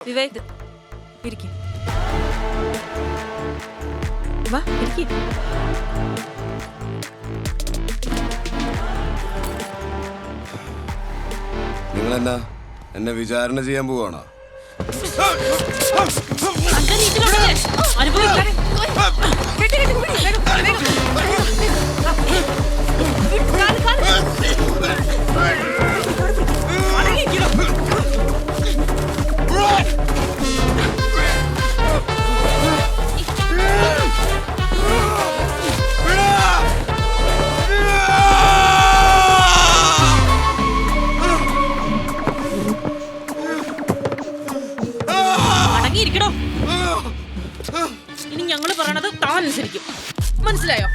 വിവേക് ഇരിക്ക്. വാ ഇരിക്ക്. നിങ്ങളെന്നാ എന്നെ വിചാരണ ചെയ്യാൻ പോവാണോ? അടങ്ങിയിരിക്കണോ? ഇനി ഞങ്ങള് പറയണത് താൻ അനുസരിക്കും, മനസ്സിലായോ?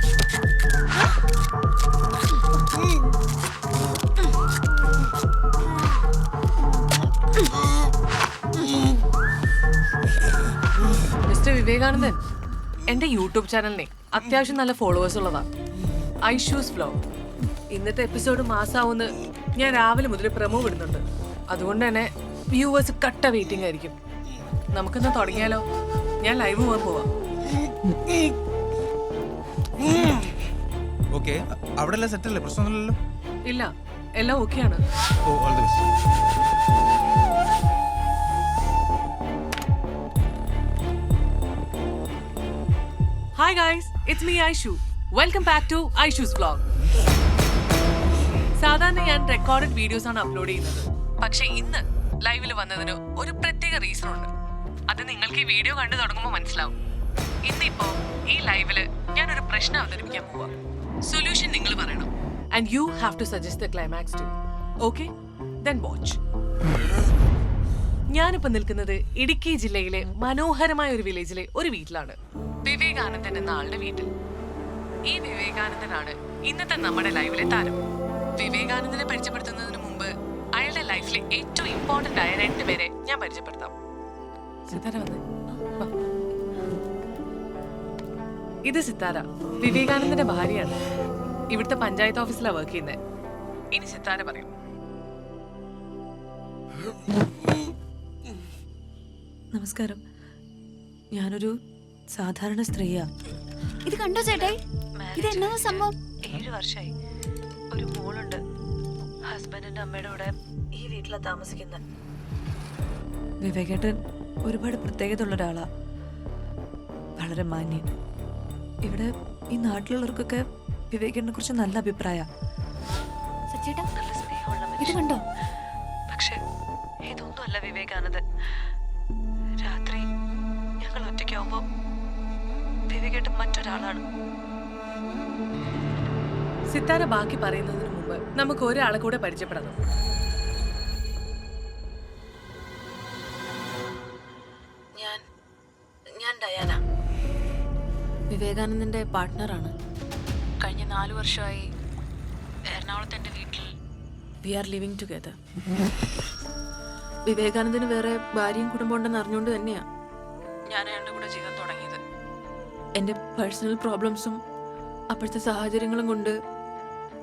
മിസ്റ്റർ വിവേകാനന്ദൻ, എന്റെ യൂട്യൂബ് ചാനലിനെ അത്യാവശ്യം നല്ല ഫോളോവേഴ്സ് ഉള്ളതാ. ഐഷൂസ് വ്ലോഗ്. ഇന്നത്തെ എപ്പിസോഡ് മാസാവുന്ന് ഞാൻ രാവിലെ മുതൽ പ്രമോ വിടുന്നുണ്ട്. അതുകൊണ്ട് തന്നെ വ്യൂവേഴ്സ് കട്ട വെയിറ്റിംഗ് ആയിരിക്കും. നമുക്കിന്ന് തുടങ്ങിയാലോ? ഞാൻ ലൈവ് പോകാൻ പോവാം. ഓക്കെ, അവിടെ എല്ലാം സെറ്റ് അല്ലേ? പ്രശ്നമൊന്നുമില്ലല്ലോ? ഇല്ല, എല്ലാം ഓക്കെയാണ്. Oh, all the best. Hi guys, it's me Aishu. Welcome back to Aishu's vlog. സാധാരണ ഞാൻ റെക്കോർഡഡ് വീഡിയോസ് ആണ് അപ്ലോഡ് ചെയ്യുന്നത്. പക്ഷെ ഇന്ന് ലൈവിൽ വന്നതിന് ഒരു പ്രത്യേക റീസൺ ഉണ്ട്. അത് നിങ്ങൾക്ക് ഈ വീഡിയോ കണ്ടു തുടങ്ങുമ്പോൾ മനസ്സിലാവും. ഇന്നിപ്പോ ഈ ലൈവില് ഞാനൊരു പ്രശ്നം അവതരിപ്പിക്കാൻ പോവാ. സൊല്യൂഷൻ നിങ്ങൾ പറയണം. And you have to suggest the climax too. Okay, then watch. ഞാനിപ്പോ നിൽക്കുന്നത് ഇടുക്കി ജില്ലയിലെ മനോഹരമായ ഒരു വില്ലേജിലെ ഒരു വീട്ടിലാണ്. വിവേകാനന്ദൻ എന്ന ആളുടെ വീട്ടിൽ. ഈ വിവേകാനന്ദനാണ് ഇന്നത്തെ നമ്മുടെ ലൈവിലെ താരം. വിവേകാനന്ദനെ പരിചയപ്പെടുത്തുന്നതിന് മുമ്പ് അയാളുടെ ലൈഫിലെ ഏറ്റവും ഇമ്പോർട്ടന്റ് ആയ രണ്ടുപേരെ ഞാൻ പരിചയപ്പെടുത്താം. സിത്താര വന്ന്. ഇത് സിത്താര, വിവേകാനന്ദന്റെ ഭാര്യയാണ്. ഇവിടുത്തെ പഞ്ചായത്ത് ഓഫീസിലാണ് വർക്ക് ചെയ്യുന്നത്. ഇനി സിത്താര പറയും. നമസ്കാരം, ഞാനൊരു സാധാരണ സ്ത്രീയാ. ഇത് കണ്ടോ ചേട്ടായി? ഇത് എന്നാ സംഭവം? 7 വർഷമായി. ഒരു മോളുണ്ട്. ഹസ്ബൻഡിന്റെ അമ്മയുടെ കൂടെ ഈ വീട്ടിലാ താമസിക്കുന്നത്. വിവേകേട്ടൻ ഒരുപാട് പ്രത്യേകത ഉള്ള ഒരാളാ. വളരെ മാന്യൻ. ഇവിടെ ഈ നാട്ടിലുള്ളവർക്കൊക്കെ വിവേകേട്ടനെ കുറിച്ച് നല്ല അഭിപ്രായ. സച്ചേട്ടാ, നല്ല സ്നേഹമുള്ള ഇത് മനുഷ്യൻ. കണ്ടോ? പക്ഷെ ഇതൊന്നുമല്ല വിവേകാനന്ദൻ. രാത്രി ഞങ്ങൾ ഒറ്റയ്ക്കാവുമ്പോ വിവേകേട്ടൻ മറ്റൊരാളാണ്. സിത്താര ബാക്കി പറയുന്നതിന് മുമ്പ് നമുക്ക് ഒരാളെ കൂടെ പരിചയപ്പെടണം. ഞാൻ ഡയാന, വിവേകാനന്ദന്റെ പാർട്ട്ണറാണ്. കഴിഞ്ഞ 4 വർഷമായി എറണാകുളത്തെ എൻ്റെ വീട്ടിൽ വി ആർ ലിവിങ് ടുഗെദർ. വിവേകാനന്ദന് വേറെ ഭാര്യയും കുടുംബം ഉണ്ടെന്ന് അറിഞ്ഞുകൊണ്ട് തന്നെയാ ഞാൻ അയാളുടെ കൂടെ ജീവിതം തുടങ്ങിയത്. എൻ്റെ പേഴ്സണൽ പ്രോബ്ലംസും അപ്പോഴത്തെ സാഹചര്യങ്ങളും കൊണ്ട്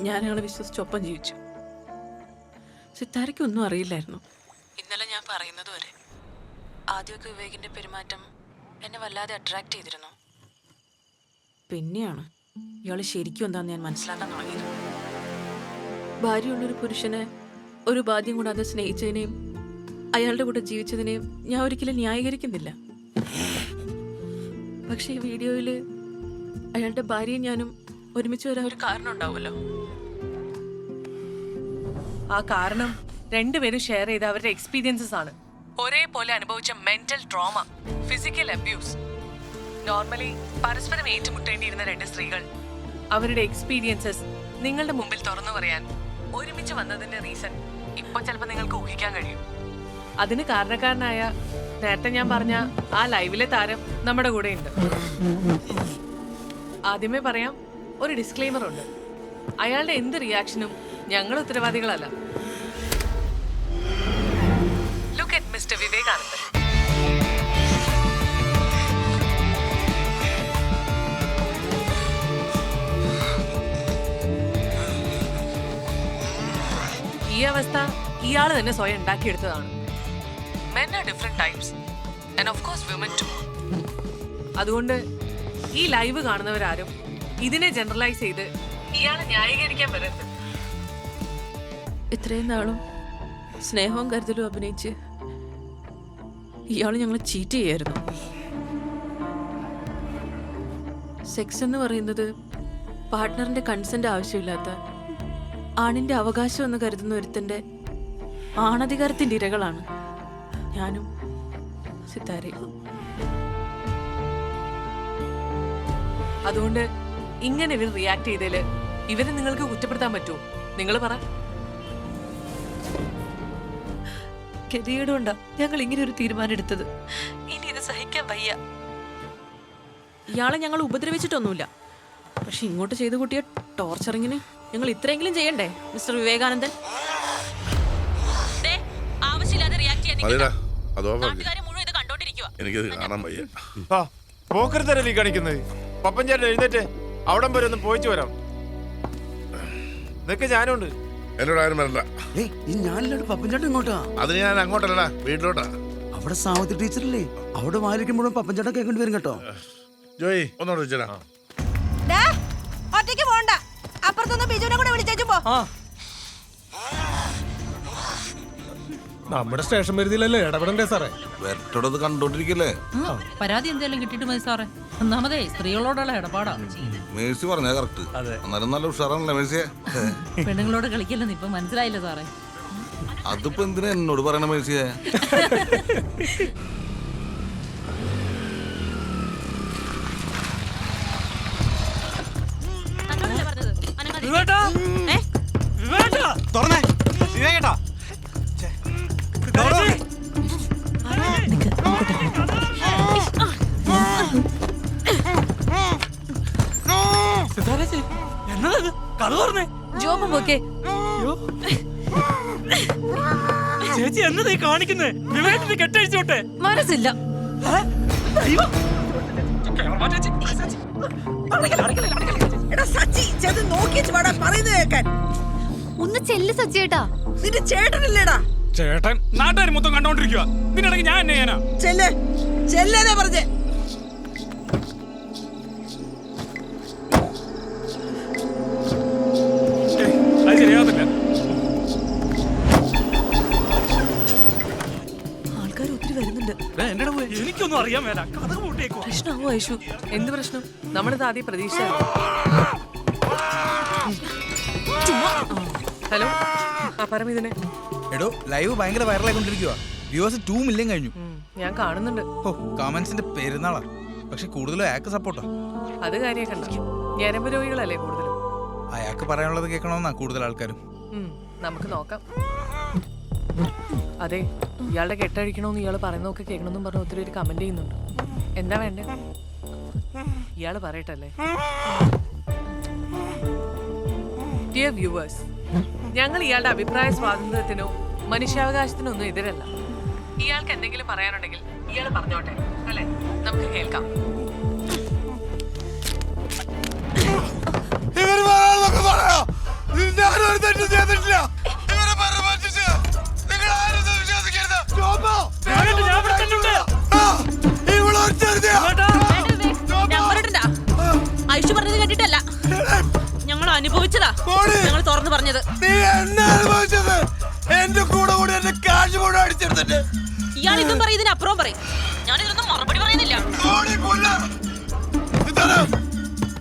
ഞാൻ അയാളെ വിശ്വസിച്ചൊപ്പം ജീവിച്ചു. സിത്താരയ്ക്കൊന്നും അറിയില്ലായിരുന്നു. ഇന്നലെ ഞാൻ പറയുന്നത് വരെ. ആദ്യമൊക്കെ വിവേകിൻ്റെ പെരുമാറ്റം എന്നെ വല്ലാതെ അട്രാക്ട് ചെയ്തിരുന്നു. പിന്നെയാണ് ഇയാൾ ശരിക്കും എന്താണെന്ന് ഞാൻ മനസ്സിലാക്കാൻ തുടങ്ങിയത്. ഭാര്യയുള്ളൊരു പുരുഷനെ ഒരു ബാധ്യം കൂടാതെ സ്നേഹിച്ചതിനെയും അയാളുടെ കൂടെ ജീവിച്ചതിനെയും ഞാൻ ഒരിക്കലും ന്യായീകരിക്കുന്നില്ല. പക്ഷേ ഈ വീഡിയോയിൽ അയാളുടെ ഭാര്യയും ഞാനും ഒരുമിച്ച് വരാൻ ഒരു കാരണം ഉണ്ടാവുമല്ലോ. ആ കാരണം രണ്ടുപേരും ഷെയർ ചെയ്ത അവരുടെ എക്സ്പീരിയൻസസ് ആണ്. ഒരേപോലെ അനുഭവിച്ച mental trauma, physical abuse. Normally പരസ്പരം ഏറ്റുമുട്ടേണ്ടിയിരുന്ന രണ്ട് സ്ത്രീകൾ അവരുടെ എക്സ്പീരിയൻസസ് നിങ്ങളുടെ മുമ്പിൽ തുറന്നു പറയാൻ ഒരുമിച്ച് വന്നതിന്റെ റീസൺ ഇപ്പൊ ചിലപ്പോൾ നിങ്ങൾക്ക് ഊഹിക്കാൻ കഴിയും. അതിന് കാരണക്കാരനായ നേരത്തെ ഞാൻ പറഞ്ഞ ആ ലൈവിലെ താരം നമ്മുടെ കൂടെ ഉണ്ട്. ആദ്യമേ പറയാം, ഒരു ഡിസ്ക്ലെയിമർ ഉണ്ട്. അയാളുടെ എന്ത് റിയാക്ഷനും ഞങ്ങൾ ഉത്തരവാദികളല്ല. Look at mister Vivekanandan. ഈ അവസ്ഥ ഇയാൾ തന്നെ സ്വയം ഉണ്ടാക്കിയെടുത്തതാണ്. Men are are different types and of course women too. അതുകൊണ്ട് ഈ ലൈവ് കാണുന്നവരാരും ഇതിനെ ജനറലൈസ് ചെയ്ത് ഇയാളെ ന്യായീകരിക്കാൻ വരരുത്. ഇത്രയും നാളും സ്നേഹവും കരുതലും അഭിനയിച്ച് ഇയാൾ ഞങ്ങളെ ചീറ്റ് ചെയ്യായിരുന്നു. സെക്സ് എന്ന് പറയുന്നത് പാർട്ട്ണറിന്റെ കൺസെന്റ് ആവശ്യമില്ലാത്ത ആണിന്റെ അവകാശം എന്ന് കരുതുന്ന ഒരുത്തന്റെ ആണധികാരത്തിന്റെ ഇരകളാണ് ഞാനും സിത്താരയും. അതുകൊണ്ട് ഇങ്ങനെ ഇവർ റിയാക്ട് ചെയ്തേല് ഇവരെ നിങ്ങൾക്ക് കുറ്റപ്പെടുത്താൻ പറ്റുമോ? നിങ്ങൾ പറ. ഗതികേടുകൊണ്ടാ ഞങ്ങൾ ഇങ്ങനെ ഒരു തീരുമാനം എടുത്തത്. ഇനി ഇത് സഹിക്കാൻ വയ്യ. ഇയാളെ ഞങ്ങൾ ഉപദ്രവിച്ചിട്ടൊന്നുമില്ല, പക്ഷെ ഇങ്ങോട്ട് ചെയ്തു കൂട്ടിയ ടോർച്ചറിങ്ങിന് ഞങ്ങൾ ഇത്രയെങ്കിലും ചെയ്യണ്ടേ മിസ്റ്റർ വിവേകാനന്ദൻ? ആവശ്യമില്ലാതെ റിയാക്ട് ചെയ്യാൻ മതിടാ, അതോ നാട്ടുകാരെ മുഴുവൻ ഇത് കണ്ടോണ്ടിരിക്കുക. എനിക്കത് കാണാൻ വയ്യ. പോക്കരുത്തരല്ലേ കാണിക്കുന്നത്? പപ്പൻ ചേട്ടൻ എഴുന്നേറ്റ് അവിടം വരെ ഒന്ന് പോയിച്ചു വരാം. ഇതൊക്കെ ഞാനുണ്ട്. എന്നോട് ആരും വരണ്ട. ഞാനില്ലാണ്ട് പപ്പൻചേട്ടൻ ഇങ്ങോട്ടാ. അതിന് ഞാൻ അങ്ങോട്ടല്ലടാ, വീട്ടിലോട്ടാ. അവിടെ സാവത്തി ടീച്ചറില്ലേ, അവിടെ വാലിക്കുമ്പോഴും പപ്പൻചേട്ടൻ കേൾക്കേണ്ടി വരും കേട്ടോ. ജോയി ഒന്നോട് വെച്ചാ ഒറ്റയ്ക്ക് പോണ്ട, അപ്പുറത്തൊന്ന് ബിജുവിനെ കൂടെ വിളിച്ചേച്ചു പോ. നമ്മുടെ സ്റ്റേഷൻ പരിധിയിലല്ലേ ഇടപെടണ്ടേ സാറേ? വരട്ടോടത് കണ്ടോണ്ടിരിക്കല്ലേ. പരാതി എന്തെങ്കിലും കിട്ടിയിട്ട് മതി സാറേ. ഒന്നാമതേ സ്ത്രീകളോടുള്ള ഇടപാടാ. മേഴ്സി പറഞ്ഞ കറക്റ്റ്. എന്നാലും നല്ല ഉഷാറാണല്ലേ മേഴ്സിയെ? പെണ്ണുങ്ങളോട് കളിക്കില്ലെന്ന് ഇപ്പൊ മനസ്സിലായില്ല സാറേ. അതിപ്പോ എന്തിനാ എന്നോട് പറയണ മേഴ്സിയെ? തന്നോടല്ലേ പറഞ്ഞത്? അനങ്ങാതെ തുറന്നേ വിവേകേട്ടാ. ജോബ് പോക്കേ. ചേച്ചി എന്നതീ കാണിക്കുന്നേ? വിവേകത്തിന് കെട്ടഴിച്ചോട്ടെ. മനസ്സില്ല. ഒന്ന് ചെല്ല് സച്ചിയേട്ടാ. നിന്റെ ചേട്ടനല്ലേടാ? ചേട്ടൻ നാട്ടുകാർ മൊത്തം കണ്ടോണ്ടിരിക്കുക. ഇതിനിടയ്ക്ക് ഞാൻ എന്നെ ചെയ്യാനാ? ചെല്ല് ചെല്ലേനെ പറഞ്ഞേ. അത് ശരിയാകത്തില്ല. ആൾക്കാർ ഒത്തിരി വരുന്നുണ്ട്. എനിക്കൊന്നും അറിയാൻ മേല. കഥ കൂട്ടിയേക്കോ? പ്രശ്നമാവോ ഐഷു? എന്ത് പ്രശ്നം? നമ്മളിത് ആദ്യം പ്രതീക്ഷ. ഹലോ, ആ പരമിതിനെ. എടോ, ലൈവ് ഭയങ്കര വൈറലായിക്കൊണ്ടിരിക്കുക. വ്യൂവേഴ്സ് 2 മില്യൺ കഴിഞ്ഞു. ഞാൻ കാണുന്നുണ്ട്. ഓ, കമന്റ്സിന്റെ പെരുന്നാളാ. പക്ഷെ കൂടുതലും അയാൾക്ക് സപ്പോർട്ടാ. അത് കാര്യമൊക്കെ ഞരമ്പ് രോഗികളല്ലേ കൂടുതലും. അയാൾക്ക് പറയാനുള്ളത് കേൾക്കണമെന്നാ കൂടുതൽ ആൾക്കാരും. നമുക്ക് നോക്കാം. അതെ, ഇയാളുടെ കെട്ടഴിക്കണമെന്ന് ഇയാൾ പറയുന്നതൊക്കെ കേൾക്കണമെന്നും പറഞ്ഞ് ഒത്തിരി പേര് കമന്റ് ചെയ്യുന്നുണ്ട്. എന്താ വേണ്ടേ? ഇയാള് പറയട്ടല്ലേ? ഡിയർ വ്യൂവേഴ്സ്, ഞങ്ങൾ ഇയാളുടെ അഭിപ്രായ സ്വാതന്ത്ര്യത്തിനോ മനുഷ്യാവകാശത്തിനോ ഒന്നും എതിരല്ല. ഇയാൾക്ക് എന്തെങ്കിലും പറയാനുണ്ടെങ്കിൽ ഇയാൾ പറഞ്ഞോട്ടെ, അല്ലെ? നമുക്ക് കേൾക്കാം. ഐഷു പറഞ്ഞത് കേട്ടിട്ടല്ല, ഞങ്ങൾ അനുഭവിച്ചതാ. ഞങ്ങൾ തുറന്നു പറഞ്ഞത്. എന്റെ കൂടെ കൂടി എന്റെ കാശ് കൂടെ അടിച്ചെടുത്തിട്ട് ഇയാൾ ഇതും പറയും, ഇതിനപ്പുറവും പറയും. ഞാൻ ഇതിനൊന്നും മറുപടി പറയുന്നില്ല.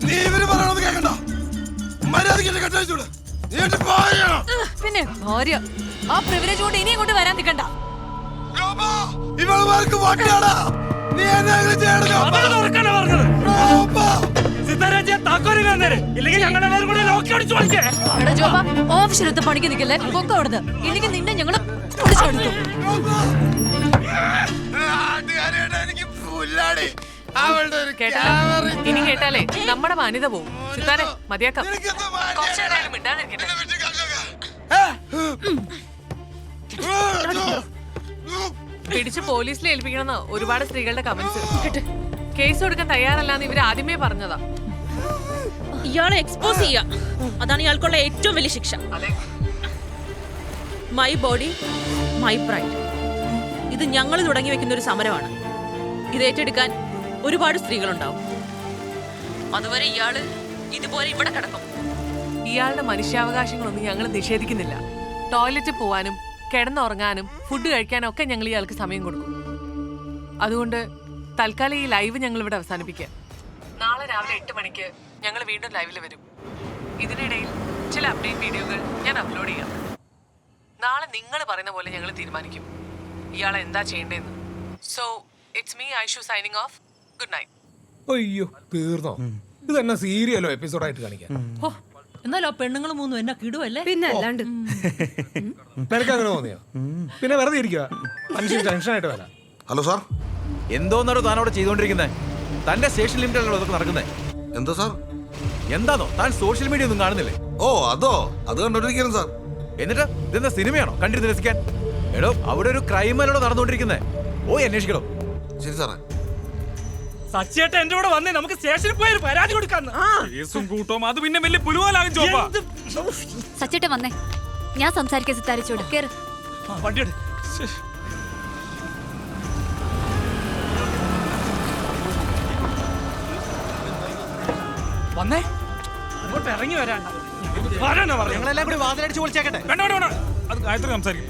നീ ഇവര് പറയണത് കേൾക്കണ്ട. മര്യാദയ്ക്ക് കെട്ടഴിച്ചോളൂ. പിന്നെ ഭാര്യ ആ പ്രിവിലേജ് കൊണ്ട് ഇനി അങ്ങോട്ട് വരാൻ നിൽക്കണ്ട. ഇവൾക്ക് വട്ടിയാടാ. നീ എന്നെ ഓഫീസിലെടുത്ത് പണിക്ക് നിൽക്കല്ലേ, പൊക്കം അവിടുന്ന്. ഇല്ലെങ്കിൽ നിന്നെ ഞങ്ങള് പിടിച്ചെടുത്തു. ഇനി കേട്ടാലേ നമ്മുടെ മാന്യത പോവും. സിത്താരെ, മതിയാക്കാം. കുറച്ചേരായാലും മിണ്ടാതിരിക്കട്ടെ. പിടിച്ച് പോലീസിൽ ഏൽപ്പിക്കണമെന്ന് ഒരുപാട് സ്ത്രീകളുടെ കമന്റ്സ്. കേസ് കൊടുക്കാൻ തയ്യാറല്ലാന്ന് ഇവർ ആദ്യമേ പറഞ്ഞതാ. ഇയാളെ എക്സ്പോസ് ചെയ്യാ, അതാണ് ഇയാൾക്കുള്ള ഏറ്റവും വലിയ ശിക്ഷ. My body my pride. ഇത് ഞങ്ങൾ തുടങ്ങി വെക്കുന്ന ഒരു സമരമാണ്. ഇത് ഏറ്റെടുക്കാൻ ഒരുപാട് സ്ത്രീകളുണ്ടാവും. അതുവരെ ഇയാള് ഇതുപോലെ ഇവിടെ കിടക്കും. ഇയാളുടെ മനുഷ്യാവകാശങ്ങളൊന്നും ഞങ്ങൾ നിഷേധിക്കുന്നില്ല. ടോയ്ലറ്റിൽ പോവാനും കിടന്നുറങ്ങാനും ഫുഡ് കഴിക്കാനും ഒക്കെ ഞങ്ങൾ ഇയാൾക്ക് സമയം കൊടുക്കും. അതുകൊണ്ട് തൽക്കാലം ഈ ലൈവ് ഞങ്ങൾ ഇവിടെ അവസാനിപ്പിക്കാം. നാളെ രാവിലെ 8 മണിക്ക് ഞങ്ങൾ വീണ്ടും ലൈവിൽ വരും. ഇതിനിടയിൽ ചില അപ്ഡേറ്റ് വീഡിയോകൾ ഞാൻ അപ്ലോഡ് ചെയ്യാം. നാളെ നിങ്ങൾ പറയുന്ന പോലെ ഞങ്ങൾ തീരുമാനിക്കും ഇയാളെ എന്താ ചെയ്യേണ്ടതെന്ന്. So it's me Aishu signing off. Good night. അയ്യോ തീർന്നോ? ഇത് തന്നെ സീരിയലോ എപ്പിസോഡായിട്ട് കാണിക്കാം. എന്നാലും ആ പെണ്ണുങ്ങൾ മൂന്നും എന്നെ കിടുവല്ലേ? പിന്നെ അല്ലാണ്ട് നിനക്ക് അങ്ങനെ തോന്നിയോ? പിന്നെ വെറുതെ ഇരിക്കുക, മനുഷ്യൻ ടെൻഷനായിട്ട് വരാം. Hello sir. എന്തോന്നാണോ താൻ അവിടെ ചെയ്തുകൊണ്ടിരിക്കുന്നത്? തന്റെ സ്റ്റേഷൻ ലിമിറ്റാണല്ലോ അതൊക്കെ നടക്കുന്നത്. എന്താ സാർ? എന്താണോ താൻ സോഷ്യൽ മീഡിയ ഒന്നും കാണുന്നില്ലേ? ഓ അതോ, അത് കണ്ടോണ്ടിരിക്കുന്നു സാർ. എന്നിട്ട് ഇതെന്താ സിനിമയാണോ കണ്ടിരുന്ന് രസിക്കാൻ? എടോ അവിടെ ഒരു ക്രൈമല്ലോ നടന്നുകൊണ്ടിരിക്കുന്നത്. പോയി അന്വേഷിക്കണോ? ശരി സാറേ. സച്ചേട്ട എന്റെ കൂടെ വന്നേ, നമുക്ക് സ്റ്റേഷനിൽ പോയി ഒരു പരാതി കൊടുക്കാന്ന്. കേസും കൂട്ടവും അത് പിന്നെ വലിയ പുലുവാലാകും. ചോപ്പാ സച്ചേട്ട വന്നേ, ഞാൻ സംസാരിക്കാൻ സിത്താരിച്ചോട് കേറ്. വണ്ടിയുടെ വന്നേ, ഇങ്ങോട്ട് ഇറങ്ങി വരാൻ ഞങ്ങളെല്ലാം കൂടി വാതിലടിച്ച് പൊളിച്ചേക്കട്ടെ. വേണ്ട വേണ്ട വേണ്ട, അത് ഗായത്രി സംസാരിക്കും.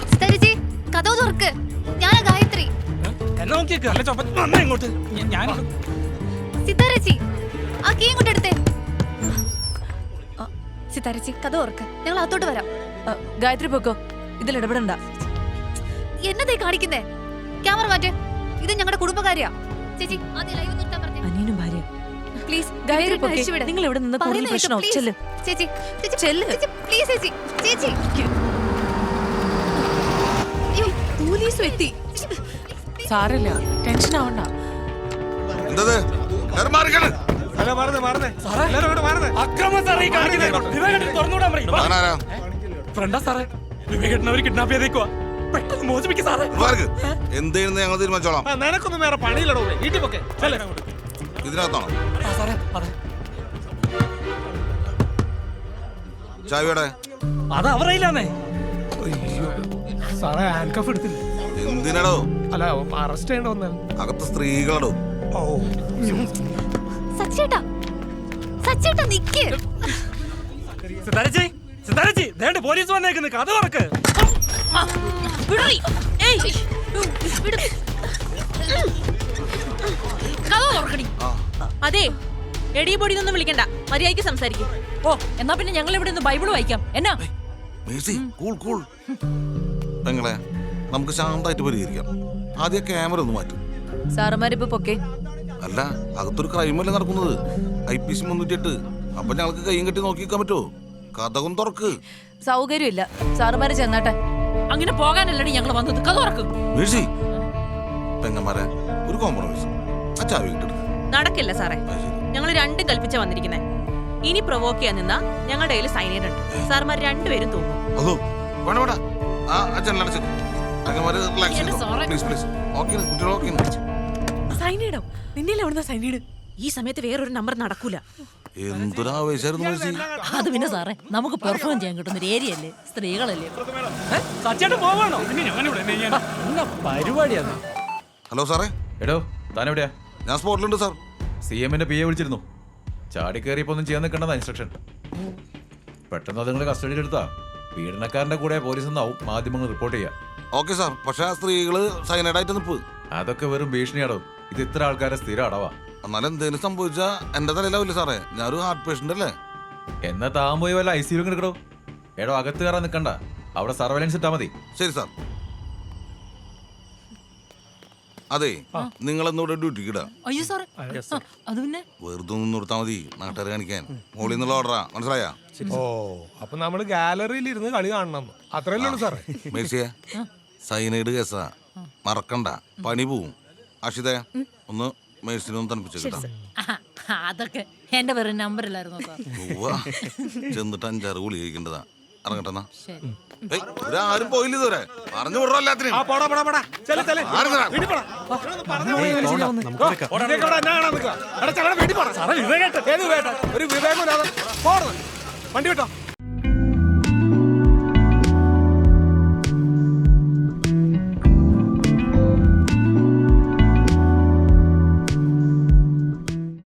സിത്താരിച്ചി കഥവ് തുറക്ക്, ഞാനാ ഗായത്രി. എന്നെ നോക്കിയേക്ക്. അല്ല ചോപ്പ വന്നേ ഇങ്ങോട്ട്. ഞാൻ സിത്താരച്ചി ആ കീ ഇങ്ങോട്ട് എടുത്തേ. സിത്താരച്ചി കഥ തുറക്ക്, ഞങ്ങൾ അകത്തോട്ട് വരാം. ഗായത്രി പൊക്കോ, ഇതിൽ ഇടപെടണ്ട. എന്നതേ കാണിക്കുന്നേ? ക്യാമറ മാറ്റ്, ഇത് ഞങ്ങളുടെ കുടുംബകാര്യാ. ചേച്ചി ആദ്യം ലൈവ് നിർത്താൻ പറഞ്ഞേ. അനിയനും ഭാര്യ പ്ലീസ് ഗായത്രി പൊക്കേ, നിങ്ങൾ ഇവിടെ നിന്ന് കൂടുതൽ പ്രശ്നം. ചെല്ല് ചേച്ചി, ചേച്ചി ചെല്ല് പ്ലീസ്. ചേച്ചി ചേച്ചി പോലീസ് എത്തി. സാരല്ല, ടെൻഷൻ ആവണ്ട. എന്തത്? എല്ലാവരും മാറിക്കണം. താനാരാ? ഫ്രണ്ടാ സാറേ, വിവേകേട്ടനവര് കിഡ്നാപ്പ് ചെയ്തേക്കുവാ. പെട്ടെന്ന് മോചിപ്പിക്കും സാറേ. മാർക്ക്. എന്ത് ചെയ്യുന്നത് ഞങ്ങൾ തീരുമാനിച്ചോളാം. നിനക്കൊന്നും വേറെ പണിയില്ലടോ, വീട്ടിൽ പൊക്കെ. ഇതിനകത്താണോ? സാറേ അതെ, ചായയുടെ അത് അവരയില്ലാന്നേ. സാറേ ഹാൻഡ് കഫ് എടുത്തില്ല. എന്തിനാടോ? അല്ല അറസ്റ്റ് ചെയ്യേണ്ട വന്നാൽ. അകത്ത് സ്ത്രീകളടോ. ഓ സച്ചേട്ടാ, സച്ചേട്ടാ നിക്ക്. സിതാരച്ചി, സിതാരച്ചി ദേണ്ട പോലീസ് വന്നേക്കുന്നു, കഥ തുറക്ക്. അതെ, എടി പൊടിയൊന്നും വിളിക്കണ്ട, മര്യാദയ്ക്ക് സംസാരിക്കും. ഓ എന്നാ പിന്നെ ഞങ്ങൾ ഇവിടെ നിന്ന് ബൈബിൾ വായിക്കാം. എന്നാ മേഴ്സി, കൂൾ കൂൾ. പെങ്ങളെ, നമുക്ക് ശാന്തമായിട്ട് പരിഹരിക്കാം. ആദ്യം ക്യാമറ ഒന്ന് മാറ്റും. സാറന്മാരിപ്പോ പൊക്കേ. അല്ല, അകത്തൊരു ക്രൈമല്ലേ നടക്കുന്നത്. IPC 308. അപ്പൊ ഞങ്ങൾക്ക് കയ്യും കെട്ടി നോക്കിക്കാൻ പറ്റുമോ? കഥകും തുറക്ക്. സൗകര്യമില്ല, സാറുമാര് ചെന്നാട്ടെ. അങ്ങനെ പോകാനല്ലടി ഞങ്ങൾ വന്നത്. കഥ തുറക്കും. മേഴ്സി, പെങ്ങന്മാരെ ഒരു കോംപ്രമൈസ്. ആ ചാവി കിട്ടും. നടക്കില്ല സാറേ, ഞങ്ങൾ രണ്ടും കൽപ്പിച്ച വന്നിരിക്കുന്നേ. ഇനി പ്രൊവോക്ക് ചെയ്യാൻ നിന്നാ ഞങ്ങളുടെ കയ്യിൽ സൈനൈഡ് ഉണ്ട്. സാർമാർ രണ്ടുപേരും തോന്നും. അതോ വേണ്ട വേണ്ട. ആ ജനലടച്ച് പെങ്ങന്മാര് റിലാക്സ് ചെയ്തോ. Please please. ഓക്കെ കുട്ടികൾ ഓക്കെ. സൈനീടോ? നിന്നെ എവിടുന്ന സൈനീട്? ഈ സമയത്ത് വേറൊരു നമ്പർ നടക്കൂല. എന്തൊരാവേശായിരുന്നു മേഴ്സി. അത് പിന്നെ സാറേ, നമുക്ക് പെർഫോം ചെയ്യാൻ കിട്ടുന്ന ഒരു ഏരിയ അല്ലേ, സ്ത്രീകളല്ലേ. സച്ചേട്ടൻ പോവാണോ? പരിപാടിയാണ്. ഹലോ സാറേ. എടോ താൻ എവിടെയാ? ഞാൻ സ്പോട്ടിലുണ്ട് സാർ. CM-ന്റെ PA വിളിച്ചിരുന്നു. ചാടി കയറിയപ്പോ ഒന്നും ചെയ്യാൻ നിൽക്കേണ്ടതാ ഇൻസ്ട്രക്ഷൻ. പെട്ടെന്ന് അത് നിങ്ങൾ കസ്റ്റഡിയിൽ എടുത്താ പീഡനക്കാരന്റെ കൂടെ പോലീസ് എന്നാവും മാധ്യമങ്ങൾ റിപ്പോർട്ട് ചെയ്യാം. Okay sir. പക്ഷെ ആ സ്ത്രീകള് സൈനൈഡായിട്ട് നിപ്പ്. അതൊക്കെ വെറും ഭീഷണിയാടോ. ഇത് ഇത്ര ആൾക്കാരെ സ്ഥിരം അടവാ. എന്നാലും എന്തെങ്കിലും സംഭവിച്ചാ എന്റെ തലയിലാവില്ല സാറേ. ഞാനൊരു ഹാർട്ട് പേഷ്യന്റ് അല്ലേ. എന്നാ താൻ പോയി വല്ല ICU എടുക്കടോ. എടോ അകത്ത് കയറാൻ നിൽക്കണ്ട, അവിടെ സർവൈലൻസ് ഇട്ടാ മതി. ശരി സാർ. അതെ, നിങ്ങളെന്നൂടെ ഡ്യൂട്ടിക്ക് ഇടാം. അയ്യോ സാറേ, അത് പിന്നെ വെറുതെ ഒന്ന് നിർത്താൽ മതി, നാട്ടുകാരെ കാണിക്കാൻ. മോളിൽ നിന്നുള്ള ഓർഡറാ, മനസ്സിലായാ? ഓ അപ്പൊ നമ്മള് ഗാലറിയിൽ ഇരുന്ന് കളി കാണണം, അത്രയല്ലേ ഉള്ളൂ സാറേ. മേഴ്സിയെ, സൈനൈഡ് കേസാ, മറക്കണ്ട, പണി പോവും. അക്ഷിതേ, ഒന്ന് മേഴ്സിനെ ഒന്ന് തണുപ്പിച്ചേട്ടാ. അതൊക്കെ എന്റെ വേറെ നമ്പറിലായിരുന്നു സാർ. ചെന്നിട്ട് 5-6 ഗുളി കഴിക്കേണ്ടതാ. ഇറങ്ങട്ടെന്നാ. ആരും പോയില്ല ഇതുവരെ. പറഞ്ഞു വിടറോ എല്ലാത്തിനും. ഒരു വിവേകം വണ്ടി കേട്ടോ.